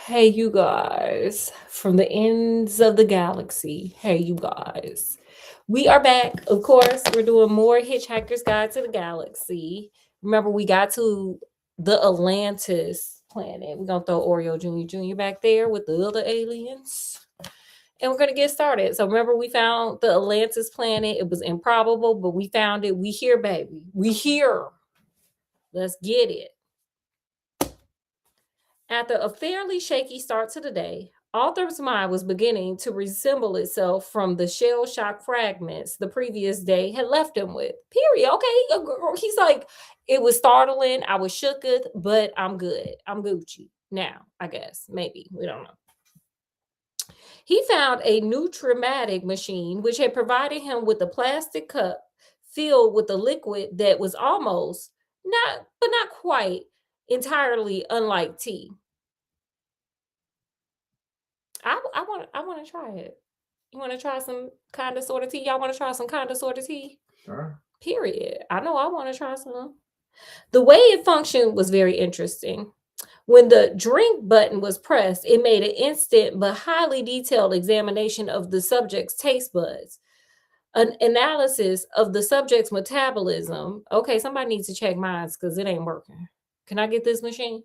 Hey, you guys, from the ends of the galaxy. Hey, you guys. We are back. Of course, we're doing more Hitchhiker's Guide to the Galaxy. Remember, we got to the Atlantis planet. We're going to throw Oreo Jr. back there with the other aliens. And we're going to get started. So, remember, we found the Atlantis planet. It was improbable, but we found it. We here, baby. We here. Let's get it. After a fairly shaky start to the day, Arthur's mind was beginning to resemble itself from the shell shock fragments the previous day had left him with. Period. Okay. He's like, it was startling. I was shooketh, but I'm good. I'm Gucci. Now, I guess. Maybe. We don't know. He found a nutrimatic machine which had provided him with a plastic cup filled with a liquid that was almost, not quite, entirely unlike tea. I want to try it. You want to try some kind of sort of tea? Y'all want to try some kind of sort of tea? Sure. Period. I know I want to try some. The way it functioned was very interesting. When the drink button was pressed, it made an instant but highly detailed examination of the subject's taste buds, an analysis of the subject's metabolism. Okay, somebody needs to check mine because it ain't working. Can I get this machine?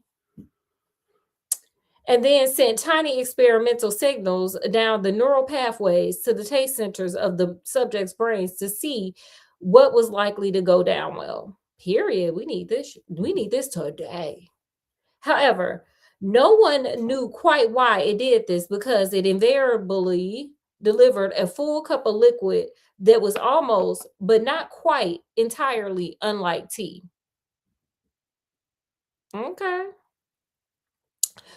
And then sent tiny experimental signals down the neural pathways to the taste centers of the subject's brains to see what was likely to go down well. Period. We need this. We need this today. However, no one knew quite why it did this because it invariably delivered a full cup of liquid that was almost, but not quite, entirely unlike tea. Okay.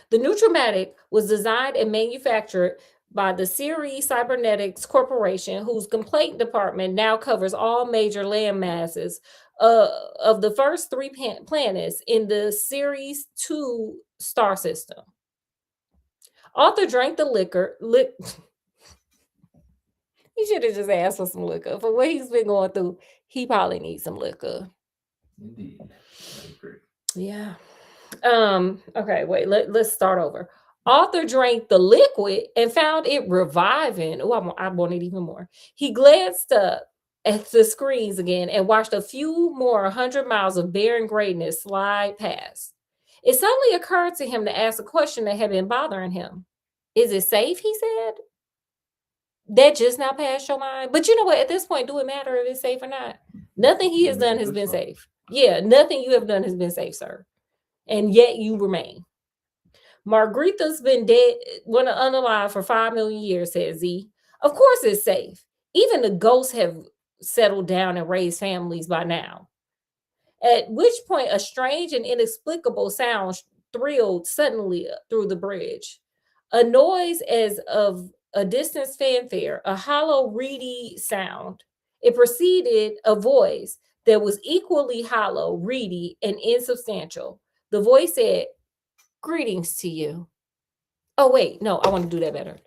The Nutrimatic was designed and manufactured by the Ceres Cybernetics Corporation, whose complaint department now covers all major land masses of the first three planets in the Ceres 2 star system. Arthur drank the liquor. He should have just asked for some liquor. For what he's been going through, he probably needs some liquor. Indeed. I agree. Yeah. Okay, wait, let's start over. Arthur drank the liquid and found it reviving. Oh, I want it even more. He glanced up at the screens again and watched a few more 100 miles of barren greatness slide past. It suddenly occurred to him to ask a question that had been bothering him. Is it safe? He said. That just now passed your mind. But you know what? At this point, do it matter if it's safe or not? Nothing he has done has been safe. Yeah, nothing you have done has been safe, sir. And yet you remain. Margarita's been dead, unalive for 5 million years, said Z. Of course it's safe. Even the ghosts have settled down and raised families by now. At which point, a strange and inexplicable sound thrilled suddenly through the bridge. A noise as of a distant fanfare, a hollow, reedy sound. It preceded a voice that was equally hollow, reedy, and insubstantial. The voice said, "Greetings to you." Oh, wait, no, I want to do that better.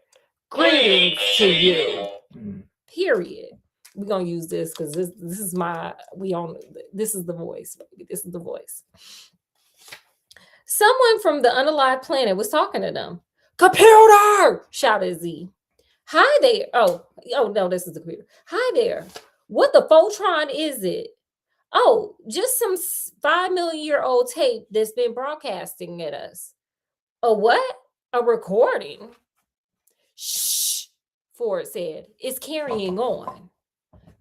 Greetings to you. Period. We're gonna use this because this is this is the voice, baby. This is the voice. Someone from the unalive planet was talking to them. "Computer!" shouted Z. "Hi there." Oh no, this is the computer. "Hi there. What the Photron is it?" "Oh, just some 5 million-year-old tape that's been broadcasting at us." "A what?" "A recording." "Shh," Ford said. "It's carrying on."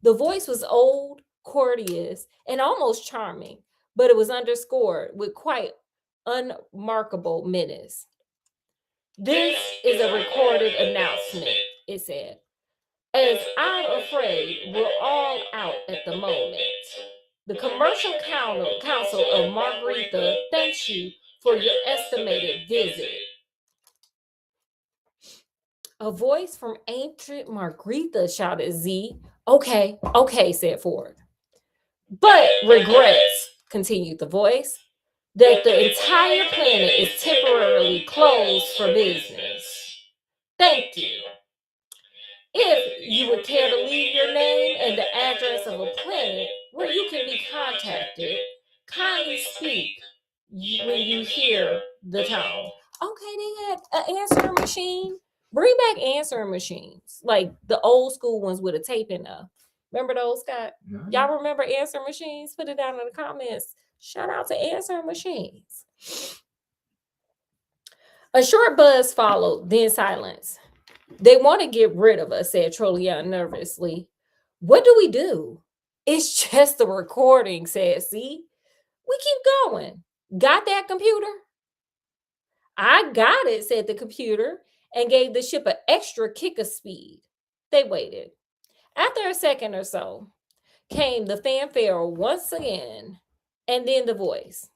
The voice was old, courteous, and almost charming, but it was underscored with quite unmarkable menace. "This is a recorded announcement," it said, "as I'm afraid we're all out at the moment. The Commercial Council of Margarita thanks you for your estimated visit." A voice from ancient Margarita, shouted Z. Okay, said Ford. "But regrets," continued the voice, "that the entire planet is temporarily closed for business. Thank you. If you would care to leave your name and the address of a planet where you can be contacted, kindly speak when you hear the tone." Okay, they had An answering machine. Bring back answering machines, like the old school ones with a tape in there. Remember those, Scott? No. Y'all remember answering machines? Put it down in the comments. Shout out to answering machines. A short buzz followed, then silence. They want to get rid of us, said Trolleon nervously. What do we do? It's just a recording, said C. We keep going. Got that, computer? I got it, said the computer, and gave the ship an extra kick of speed. They waited. After a second or so, came the fanfare once again, and then the voice.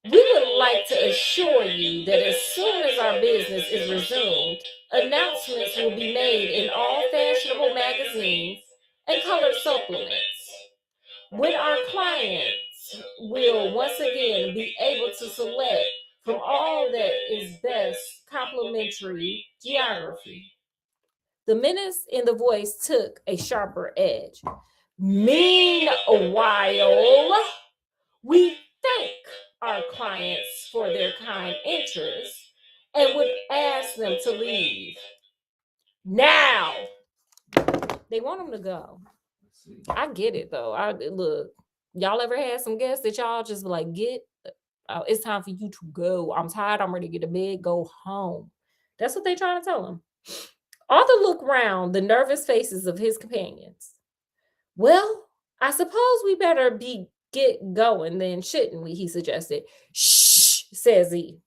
We would like to assure you that as soon as our business is resumed, announcements will be made in all fashionable magazines and color supplements. When our clients will once again be able to select from all that is best complimentary geography. The menace in the voice took a sharper edge. Meanwhile, we thank our clients for their kind interest and would ask them to leave now. They want them to go. I get it though. Look, y'all ever had some guests that y'all just like it's time for you to go. I'm tired. I'm ready to get to bed. Go home. That's what they trying to tell him. Arthur looked round the nervous faces of his companions. Well, I suppose we better get going then, shouldn't we? He suggested. Shh, says he.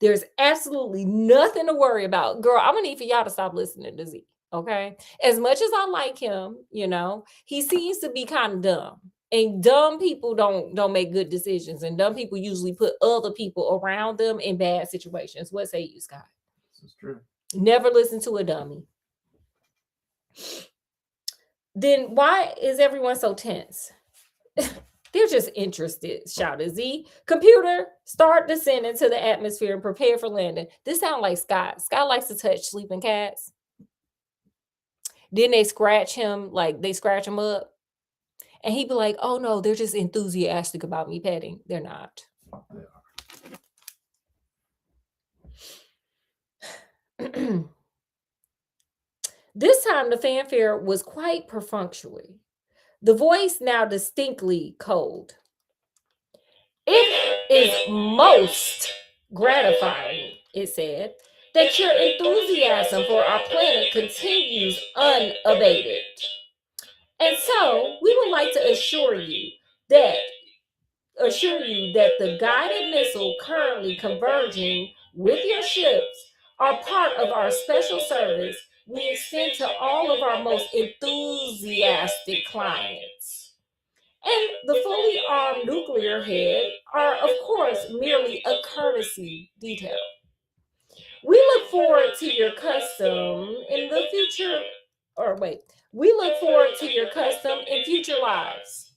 There's absolutely nothing to worry about. Girl, I'm gonna need for y'all to stop listening to Z. Okay. As much as I like him, he seems to be kind of dumb. And dumb people don't make good decisions. And dumb people usually put other people around them in bad situations. What say you, Scott? This is true. Never listen to a dummy. Then why is everyone so tense? They're just interested, shouted Z. Computer, start descending to the atmosphere and prepare for landing. This sounds like Scott. Scott likes to touch sleeping cats. Then they scratch him, like they scratch him up. And he'd be like, oh no, they're just enthusiastic about me petting. They're not. This time the fanfare was quite perfunctory. The voice now distinctly cold. It is most gratifying, it said, that your enthusiasm for our planet continues unabated. And so we would like to assure you that the guided missile currently converging with your ships are part of our special service we extend to all of our most enthusiastic clients. And the fully armed nuclear head are, of course, merely a courtesy detail. We look forward to your custom in the future, we look forward to your custom in future lives.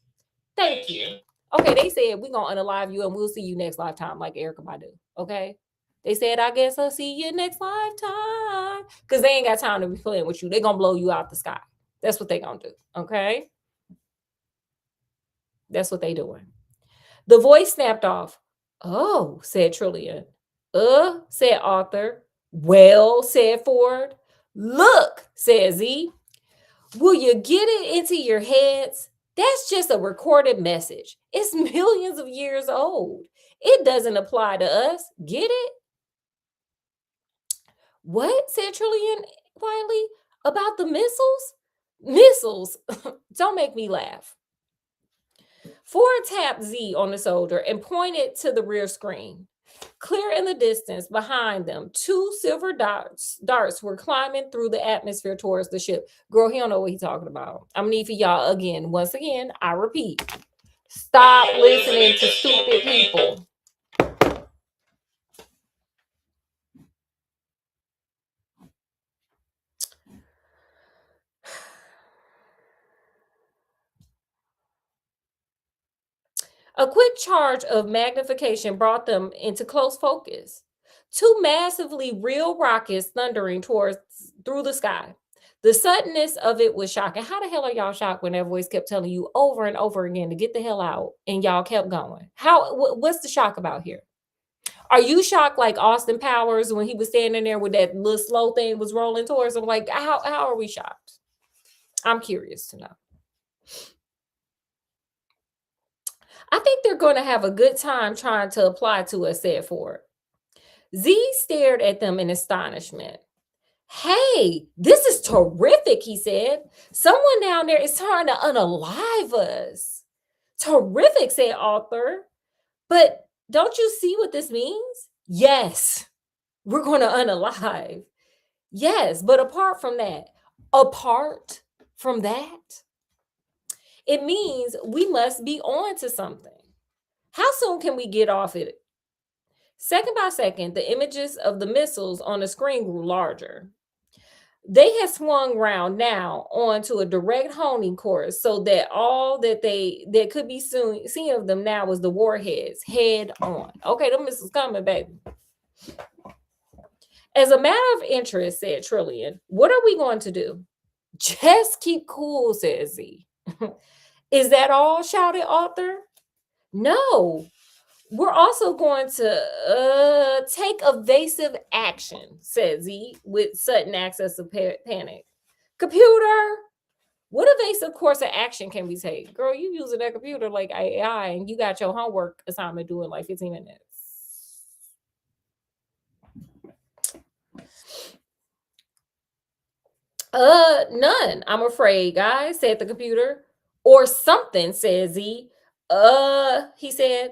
Thank you. Okay, they said we're going to unalive you and we'll see you next lifetime like Erykah Badu, okay? They said, I guess I'll see you next lifetime. Because they ain't got time to be playing with you. They're going to blow you out the sky. That's what they're going to do, okay? That's what they doing. The voice snapped off. Oh, said Trillian. Said Arthur. Well, said Ford. Look, said Z. Will you get it into your heads? That's just a recorded message. It's millions of years old. It doesn't apply to us. Get it? What? Said Trillian quietly. About the missiles? Missiles. Don't make me laugh. Ford tapped Z on the shoulder and pointed to the rear screen. Clear in the distance behind them, two silver darts were climbing through the atmosphere towards the ship. Girl, he don't know what he's talking about. I'm gonna need for y'all again. Once again, I repeat. Stop listening to stupid people. A quick charge of magnification brought them into close focus. Two massively real rockets thundering through the sky. The suddenness of it was shocking. How the hell are y'all shocked when that voice kept telling you over and over again to get the hell out and y'all kept going? What's the shock about here? Are you shocked like Austin Powers when he was standing there with that little slow thing was rolling towards him? Like, how are we shocked? I'm curious to know. I think they're going to have a good time trying to apply to us, said Ford. Z stared at them in astonishment. Hey, this is terrific, he said. Someone down there is trying to unalive us. Terrific, said Arthur. But don't you see what this means? Yes, we're going to unalive. Yes, but apart from that, it means we must be on to something. How soon can we get off it? Second by second, the images of the missiles on the screen grew larger. They had swung round now onto a direct homing course so that all that could be seen of them now was the warheads head on. Okay, the missiles coming, baby. As a matter of interest, said Trillian, what are we going to do? Just keep cool, said Z. Is that all? Shouted Arthur. No, we're also going to take evasive action, said Z with sudden access of panic. Computer, what evasive course of action can we take? Girl, you using that computer like AI and you got your homework assignment due in like 15 minutes. None, I'm afraid, guys, said the computer. Or something, said Z. He said.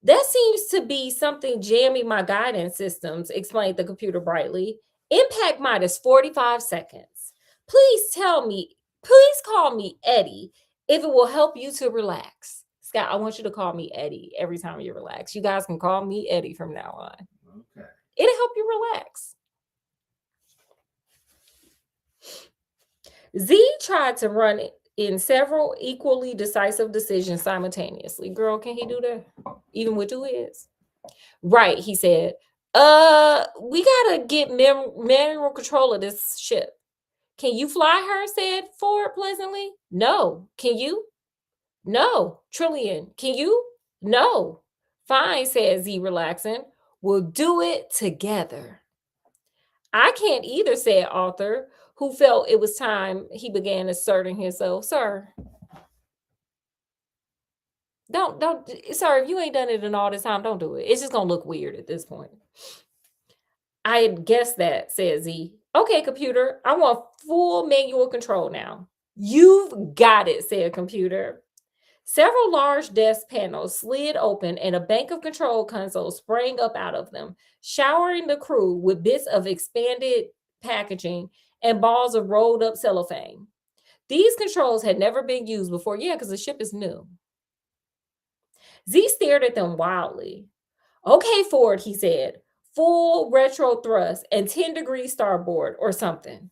That seems to be something jamming my guidance systems, explained the computer brightly. Impact minus 45 seconds. Please call me Eddie if it will help you to relax. Scott, I want you to call me Eddie every time you relax. You guys can call me Eddie from now on. Okay. It'll help you relax. Z tried to run in several equally decisive decisions simultaneously. Girl, can he do that? Even with 2 heads? Right, he said. We gotta get manual control of this ship. Can you fly her? Said Ford pleasantly. No. Can you? No. Trillian, can you? No. Fine, said Z, relaxing. We'll do it together. I can't either, said Arthur, who felt it was time he began asserting himself. Sir, don't, sir, if you ain't done it in all this time, don't do it. It's just gonna look weird at this point. I had guessed that, said Z. Okay, computer, I want full manual control now. You've got it, said computer. Several large desk panels slid open and a bank of control consoles sprang up out of them, showering the crew with bits of expanded packaging and balls of rolled up cellophane. These controls had never been used before. Yeah, because the ship is new. Z stared at them wildly. Okay, Ford, he said. Full retro thrust and 10 degrees starboard or something.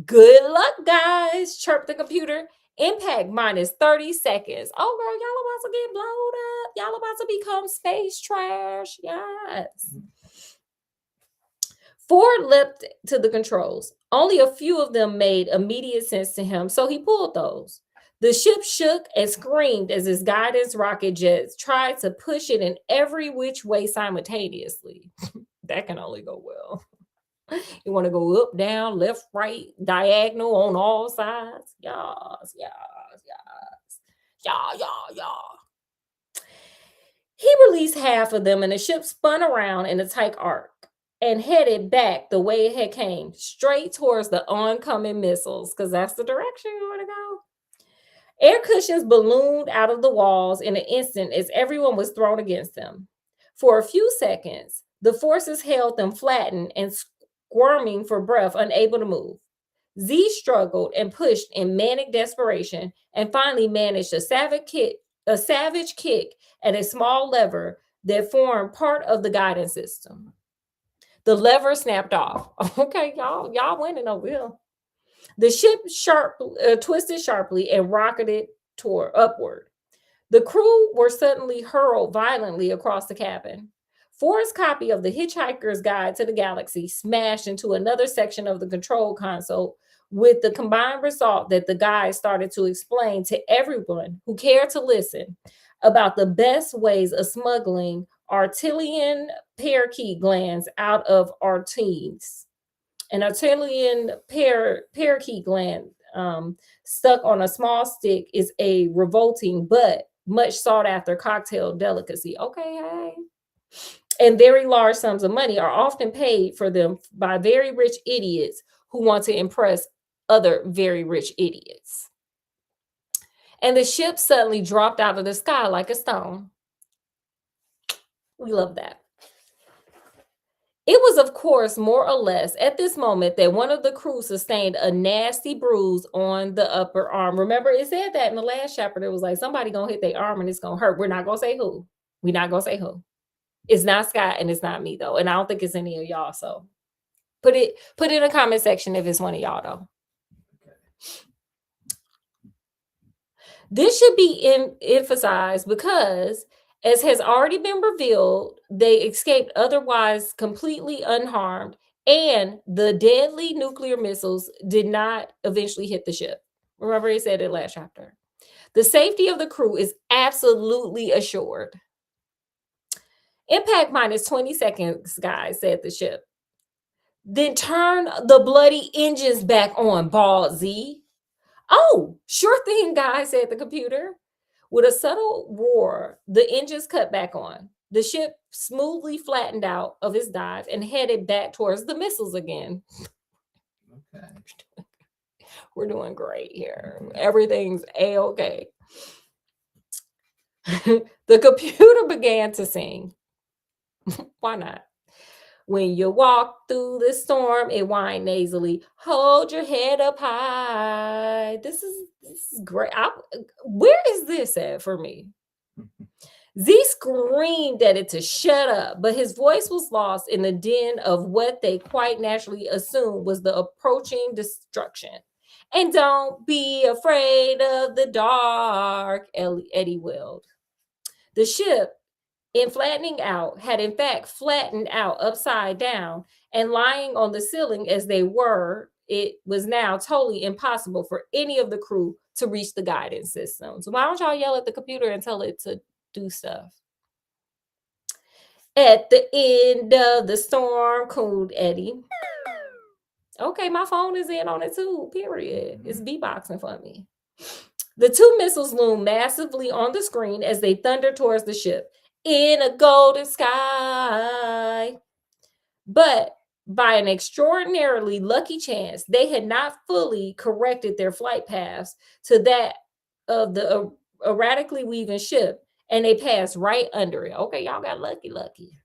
Good luck, guys, chirped the computer. Impact minus 30 seconds. Oh, girl, y'all about to get blown up. Y'all about to become space trash. Yes. Ford leapt to the controls. Only a few of them made immediate sense to him, so he pulled those. The ship shook and screamed as his guidance rocket jets tried to push it in every which way simultaneously. That can only go well. You want to go up, down, left, right, diagonal on all sides. Yes. He released half of them and the ship spun around in a tight arc and headed back the way it had came, straight towards the oncoming missiles, because that's the direction you want to go. Air cushions ballooned out of the walls in an instant as everyone was thrown against them. For a few seconds, the forces held them flattened and squirming for breath, unable to move. Z struggled and pushed in manic desperation and finally managed a savage kick at a small lever that formed part of the guidance system. The lever snapped off. Okay, y'all winning over here. The ship twisted sharply and rocketed upward. The crew were suddenly hurled violently across the cabin. Ford's copy of the Hitchhiker's Guide to the Galaxy smashed into another section of the control console, with the combined result that the guide started to explain to everyone who cared to listen about the best ways of smuggling Artilian parakeet glands out of arteries. An Artilian parakeet gland stuck on a small stick is a revolting but much sought after cocktail delicacy. Okay, hey. And very large sums of money are often paid for them by very rich idiots who want to impress other very rich idiots. And the ship suddenly dropped out of the sky like a stone. We love that. It was, of course, more or less at this moment that one of the crew sustained a nasty bruise on the upper arm. Remember, it said that in the last chapter. It was like somebody gonna hit their arm and it's gonna hurt. We're not gonna say who. We're not gonna say who. It's not Scott and it's not me though, and I don't think it's any of y'all. So put it in the comment section if it's one of y'all though. This should be emphasized because, as has already been revealed, they escaped otherwise completely unharmed, and the deadly nuclear missiles did not eventually hit the ship. Remember, he said it last chapter. The safety of the crew is absolutely assured. Impact minus 20 seconds, guys, said the ship. Then turn the bloody engines back on, bald Z. Oh, sure thing, guys, said the computer. With a subtle roar, the engines cut back on. The ship smoothly flattened out of its dive and headed back towards the missiles again. Okay. We're doing great here. Everything's A-okay. The computer began to sing. Why not? When you walk through the storm, it whined nasally. Hold your head up high. This is great. Where is this at for me? Z screamed at it to shut up, but his voice was lost in the din of what they quite naturally assumed was the approaching destruction. And don't be afraid of the dark, Eddie wailed. The ship, in flattening out, had in fact flattened out upside down, and lying on the ceiling as they were, it was now totally impossible for any of the crew to reach the guidance system. So why don't y'all yell at the computer and tell it to do stuff? At the end of the storm, cooed Eddie. Okay, my phone is in on it too, period. It's beatboxing for me. The two missiles loomed massively on the screen as they thundered towards the ship. In a golden sky. But by an extraordinarily lucky chance, they had not fully corrected their flight paths to that of the erratically weaving ship, and they passed right under it. Okay, y'all got lucky.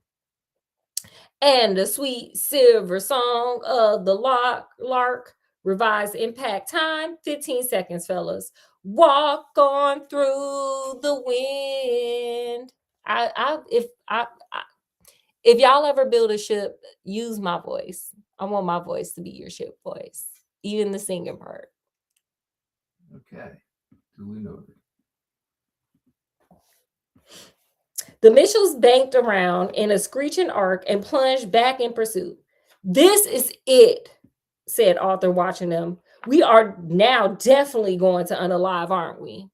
And the sweet silver song of the lark, revised impact time, 15 seconds, fellas. Walk on through the wind. If y'all ever build a ship, use my voice. I want my voice to be your ship voice, even the singing part. Okay, duly noted. The missiles banked around in a screeching arc and plunged back in pursuit. This is it, said Arthur, watching them. We are now definitely going to unalive, aren't we?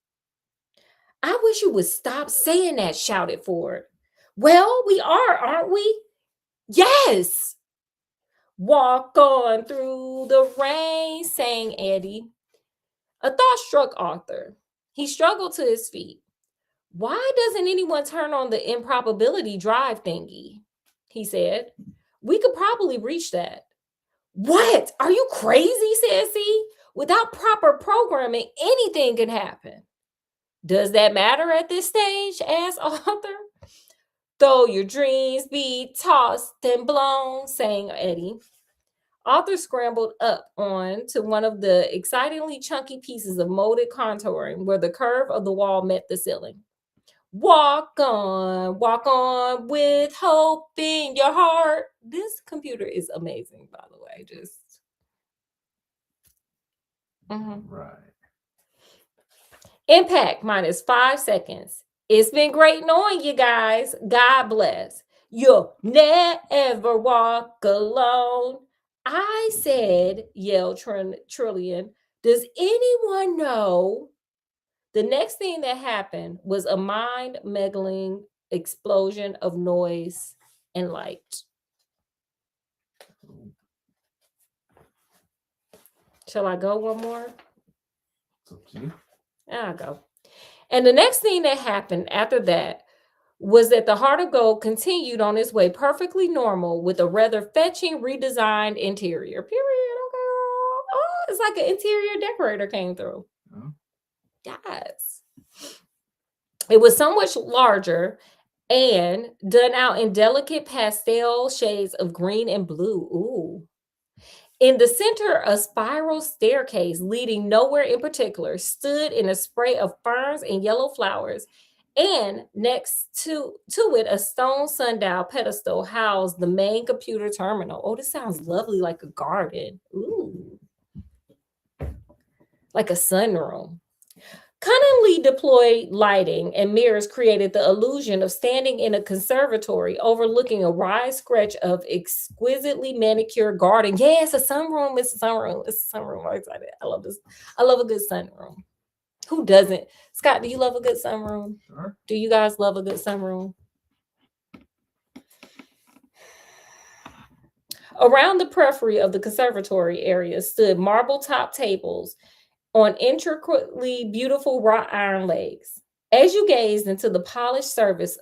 I wish you would stop saying that, shouted Ford. Well, we are, aren't we? Yes. Walk on through the rain, sang Eddie. A thought struck Arthur. He struggled to his feet. Why doesn't anyone turn on the improbability drive thingy? He said. We could probably reach that. What? Are you crazy, says he? Without proper programming, anything can happen. Does that matter at this stage? Asked Arthur. Though your dreams be tossed and blown, sang Eddie. Arthur scrambled up onto one of the excitingly chunky pieces of molded contouring where the curve of the wall met the ceiling. Walk on with hope in your heart. This computer is amazing, by the way. Just Right. Impact minus 5 seconds. It's been great knowing you guys. God bless. You'll never walk alone. I said, yelled Trillian. Does anyone know? The next thing that happened was a mind-boggling explosion of noise and light. Oh, Shall I go one more? it's up to you. I'll go. And the next thing that happened after that was that the Heart of Gold continued on its way perfectly normal with a rather fetching redesigned interior. Period. Okay. Oh, it's like an interior decorator came through. Oh, Yes. It was so much larger and done out in delicate pastel shades of green and blue. Ooh. In the center, a spiral staircase leading nowhere in particular stood in a spray of ferns and yellow flowers. And next to it, a stone sundial pedestal housed the main computer terminal. Oh, this sounds lovely, like a garden. Ooh, like a sunroom. Cunningly deployed lighting and mirrors created the illusion of standing in a conservatory overlooking a wide stretch of exquisitely manicured garden. Yeah, it's a sunroom. It's a sunroom. It's a sunroom. I'm excited. I love this. I love a good sunroom. Who doesn't? Scott, do you love a good sunroom? sure. Do you guys love a good sunroom? Around the periphery of the conservatory area stood marble top tables on intricately beautiful wrought iron legs. As you gazed into the polished surface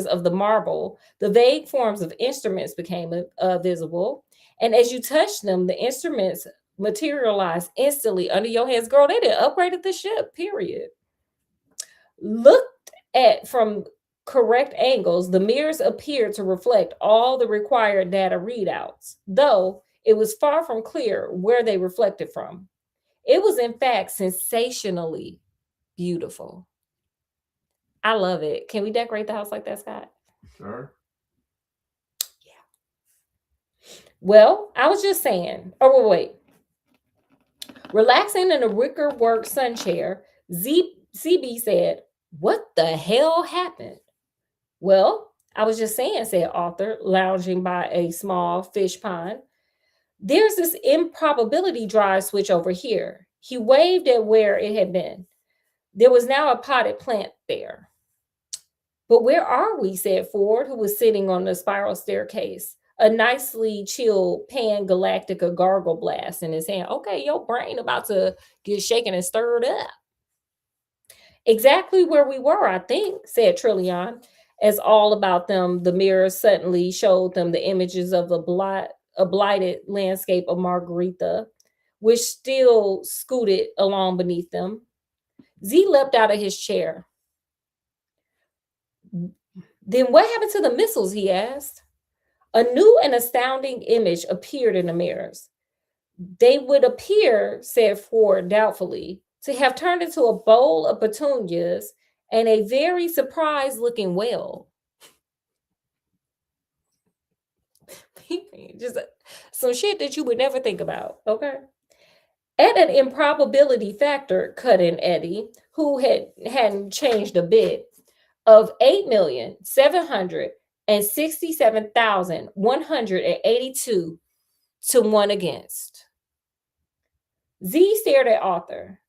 of the marble, the vague forms of instruments became visible. And as you touched them, the instruments materialized instantly under your hands. Girl, they did upgraded the ship, period. Looked at from correct angles, the mirrors appeared to reflect all the required data readouts, though it was far from clear where they reflected from. It was, in fact, sensationally beautiful. I love it. Can we decorate the house like that, Scott? Sure. Well, I was just saying. Oh, wait. Relaxing in a wicker work sun chair, CB said, "What the hell happened?" Well, I was just saying, said Arthur, lounging by a small fish pond. "There's this improbability drive switch over here." He waved at where it had been. There was now a potted plant there. "But where are we?" said Ford, who was sitting on the spiral staircase, a nicely chilled Pan Galactica gargle blast in his hand. Okay, your brain about to get shaken and stirred up. "Exactly where we were, I think," said Trillion, as all about them the mirrors suddenly showed them the images of a blighted landscape of Margarita, which still scooted along beneath them. Z leapt out of his chair. "Then what happened to the missiles?" he asked. A new and astounding image appeared in the mirrors. "They would appear," said Ford doubtfully, "to have turned into a bowl of petunias and a very surprised looking whale." Just some shit that you would never think about, okay? At an improbability factor, cut in Eddie, who hadn't changed a bit, of 8,767,182 to one against. Z stared at Arthur.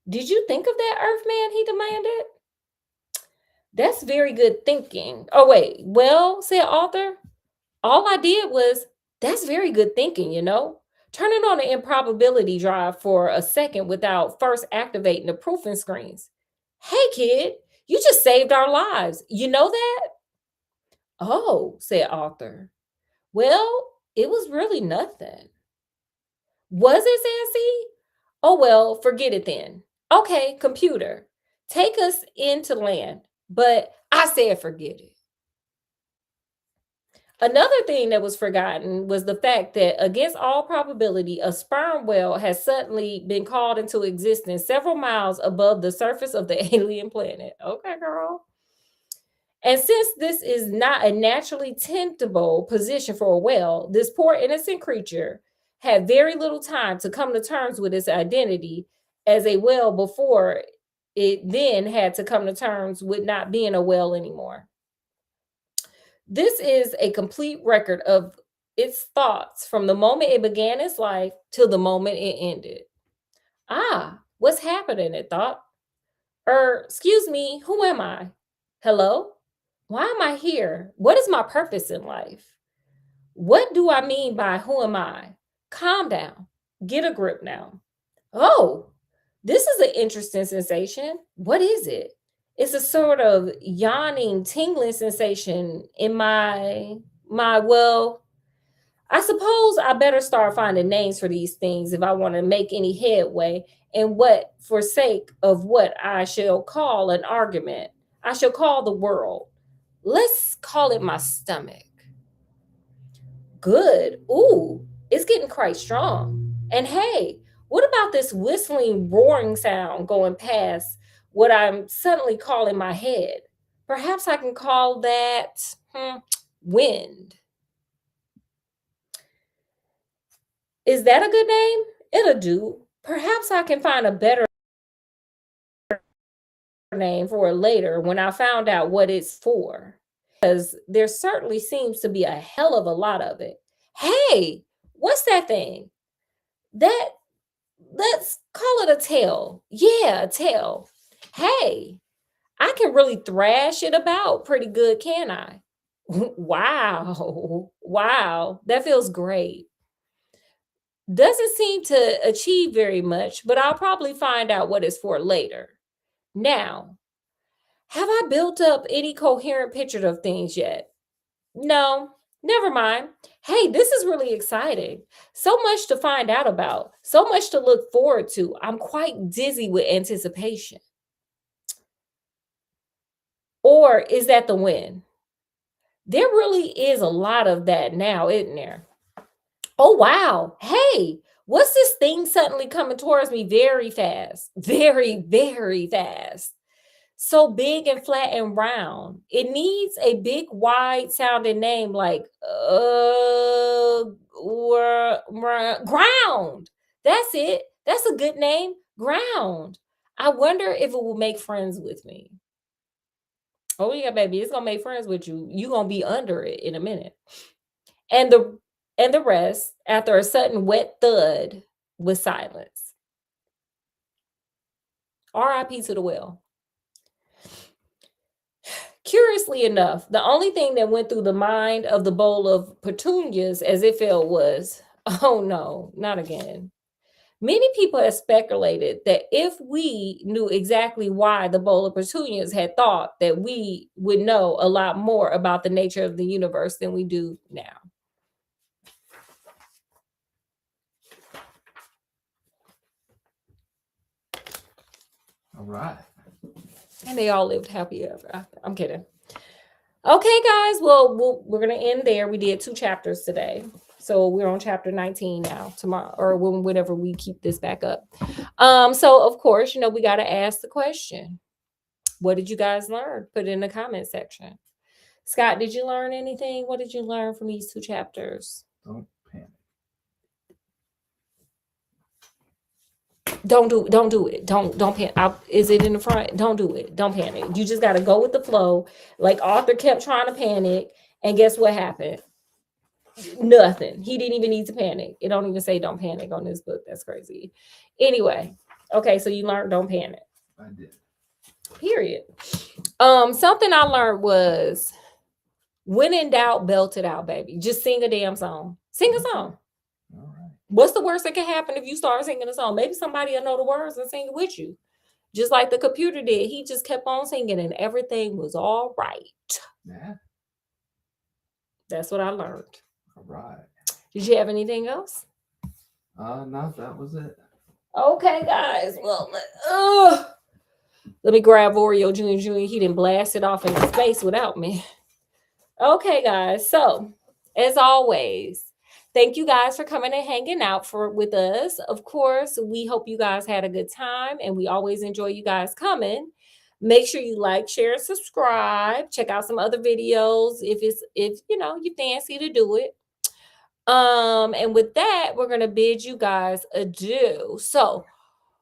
"Did you think of that, Earthman?" he demanded. "That's very good thinking." "Oh, wait. Well," said Arthur, "all I did was, that's very good thinking, you know? Turning on the improbability drive for a second without first activating the proofing screens. Hey, kid, you just saved our lives. You know that?" "Oh," said Arthur. "Well, it was really nothing." "Was it, Sassy? Oh, well, forget it then. Okay, computer, take us into land." But I said forget it. Another thing that was forgotten was the fact that, against all probability, a sperm whale has suddenly been called into existence several miles above the surface of the alien planet. Okay, girl. And since this is not a naturally tenable position for a whale, this poor innocent creature had very little time to come to terms with its identity as a whale before it then had to come to terms with not being a whale anymore. This is a complete record of its thoughts from the moment it began its life till the moment it ended. "Ah, what's happening?" it thought. Excuse me, who am I? Hello? Why am I here? What is my purpose in life? What do I mean by who am I? Calm down. Get a grip now. Oh, this is an interesting sensation. What is it? It's a sort of yawning, tingling sensation in well, I suppose I better start finding names for these things if I want to make any headway in what for sake of what I shall call an argument. I shall call the world. Let's call it my stomach. Good. Ooh, it's getting quite strong. And hey, what about this whistling, roaring sound going past what I'm suddenly calling my head? Perhaps I can call that wind. Is that a good name? It'll do. Perhaps I can find a better name for it later when I found out what it's for. Because there certainly seems to be a hell of a lot of it. Hey, what's that thing? That let's call it a tail. Yeah, a tail. Hey, I can really thrash it about pretty good, can I? Wow. Wow. That feels great. Doesn't seem to achieve very much, but I'll probably find out what it's for later. Now, have I built up any coherent picture of things yet? No, never mind. Hey, this is really exciting. So much to find out about, so much to look forward to. I'm quite dizzy with anticipation. Or is that the win? There really is a lot of that now, isn't there? Oh, wow. Hey, what's this thing suddenly coming towards me very fast? Very, very fast. So big and flat and round. It needs a big, wide sounding name like ground. That's it. That's a good name. Ground. I wonder if it will make friends with me. Oh yeah, baby, it's gonna make friends with you. You're gonna be under it in a minute. And the rest, after a sudden wet thud, was silence. R.I.P. to the well. Curiously enough, the only thing that went through the mind of the bowl of petunias as it fell was, oh no, not again. Many people have speculated that if we knew exactly why the bowl of petunias had thought that we would know a lot more about the nature of the universe than we do now. All right. And they all lived happy ever after. I'm kidding. Okay, guys. Well, we're going to end there. We did 2 chapters today. So we're on chapter 19 now, tomorrow, or whenever we keep this back up. So of course, we got to ask the question. What did you guys learn? Put it in the comment section. Scott, did you learn anything? What did you learn from these 2 chapters? Don't panic. Don't do it. Don't panic. Is it in the front? Don't do it. Don't panic. You just got to go with the flow. Like Arthur kept trying to panic, and guess what happened? Nothing. He didn't even need to panic. It don't even say don't panic on this book. That's crazy. Anyway, okay, so you learned don't panic. I did. Period. Something I learned was when in doubt, belt it out, baby. Just sing a damn song. Sing a song. All right. What's the worst that can happen if you start singing a song? Maybe somebody will know the words and sing it with you. Just like the computer did. He just kept on singing and everything was all right. Yeah. That's what I learned. All right. Did you have anything else? No, that was it. Okay, guys. Well, let me grab Oreo Jr. He didn't blast it off into space without me. Okay, guys. So, as always, thank you guys for coming and hanging out with us. Of course, we hope you guys had a good time, and we always enjoy you guys coming. Make sure you like, share, and subscribe. Check out some other videos if you fancy to do it. And with that, we're gonna bid you guys adieu. So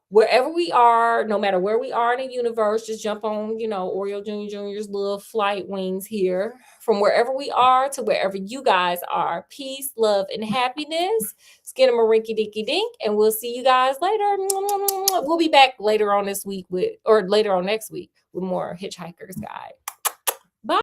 wherever we are, no matter where we are in the universe, just jump on, Oreo Jr.'s little flight wings here. From wherever we are to wherever you guys are. Peace, love, and happiness. Skin them a rinky dinky dink, and we'll see you guys later. We'll be back later on this week later on next week with more Hitchhikers Guide.